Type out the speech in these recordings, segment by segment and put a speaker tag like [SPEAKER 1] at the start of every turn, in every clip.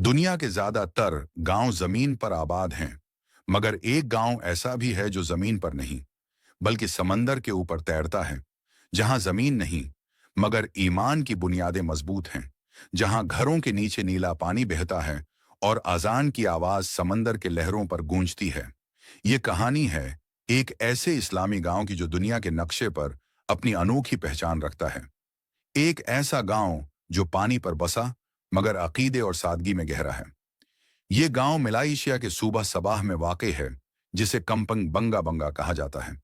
[SPEAKER 1] दुनिया के ज्यादातर गांव जमीन पर आबाद हैं, मगर एक गांव ऐसा भी है जो जमीन पर नहीं, बल्कि समंदर के ऊपर तैरता है। जहां जमीन नहीं, मगर ईमान की बुनियादें मजबूत हैं। जहां घरों के नीचे नीला पानी बहता है और अजान की आवाज समंदर के लहरों पर गूंजती है। ये कहानी है एक ऐसे इस्लामी गांव की जो दुनिया के नक्शे पर अपनी अनोखी पहचान रखता है। एक ऐसा गांव जो पानी पर बसा, मगर अकीदे और सादगी में गहरा है। ये गांव मलाइशिया के सूबा सबाह में वाक़ है, जिसे कम्पंग बंगा बंगा कहा जाता है।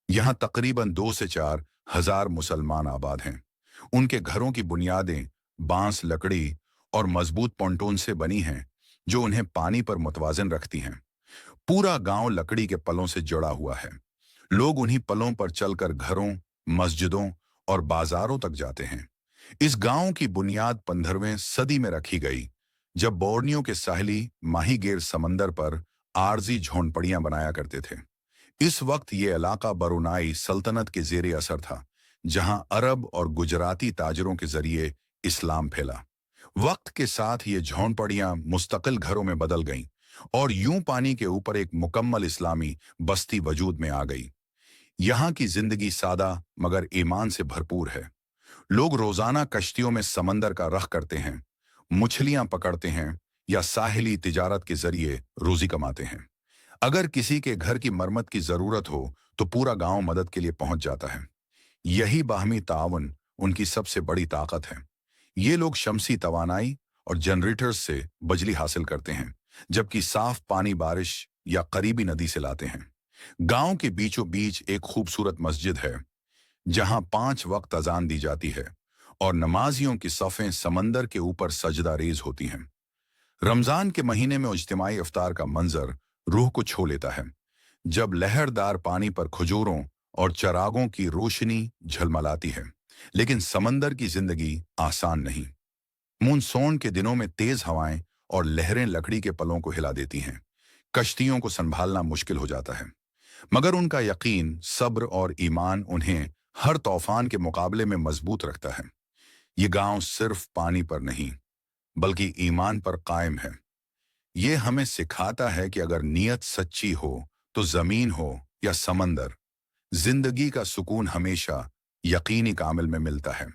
[SPEAKER 1] यहाँ तकरीबन 2 से 4 हज़ार मुसलमान आबाद हैं। उनके घरों की बुनियादें बांस, लकड़ी और मजबूत पोंटोन से बनी हैं, जो उन्हें पानी पर मुतवाजन रखती हैं। पूरा गांव लकड़ी के पलों से जुड़ा हुआ है। लोग उन्हीं पलों पर चलकर घरों, मस्जिदों और बाजारों तक जाते हैं। इस गांव की बुनियाद 15वीं सदी में रखी गई, जब बोर्नियो के साहिली माहीगीर समंदर पर आरजी झोंपड़ियां बनाया करते थे। इस वक्त ये इलाका बरूनाई सल्तनत के जेर असर था, जहां अरब और गुजराती ताजरों के जरिए इस्लाम फैला। वक्त के साथ ये झोंपड़ियां मुस्तकिल घरों में बदल गईं और यूं पानी के ऊपर एक मुकम्मल इस्लामी बस्ती वजूद में आ गई। यहाँ की जिंदगी सादा मगर ईमान से भरपूर है। लोग रोजाना कश्तियों में समंदर का रख करते हैं, मछलियां पकड़ते हैं या साहिली तिजारत के जरिए रोजी कमाते हैं। अगर किसी के घर की मरम्मत की जरूरत हो तो पूरा गांव मदद के लिए पहुंच जाता है। यही बाहमी ताउन उनकी सबसे बड़ी ताकत है। ये लोग शमसी तवानाई और जनरेटर्स से बिजली हासिल करते हैं, जबकि साफ पानी बारिश या करीबी नदी से लाते हैं। गांव के बीचों बीच एक खूबसूरत मस्जिद है, जहां 5 वक्त अजान दी जाती है और नमाजियों की सफ़ें समंदर के ऊपर सजदा रेज होती हैं। रमजान के महीने में इज्तिमाई इफ्तार का मंजर रूह को छू लेता है, जब लहरदार पानी पर खजूरों और चरागों की रोशनी झलमलाती है। लेकिन समंदर की जिंदगी आसान नहीं। मानसून के दिनों में तेज हवाएं और लहरें लकड़ी के पलों को हिला देती हैं। कश्तियों को संभालना मुश्किल हो जाता है, मगर उनका यकीन, सब्र और ईमान उन्हें हर तूफान के मुकाबले में मजबूत रखता है। ये गांव सिर्फ पानी पर नहीं, बल्कि ईमान पर कायम है। ये हमें सिखाता है कि अगर नीयत सच्ची हो तो जमीन हो या समंदर, जिंदगी का सुकून हमेशा यकीनी कामिल में मिलता है।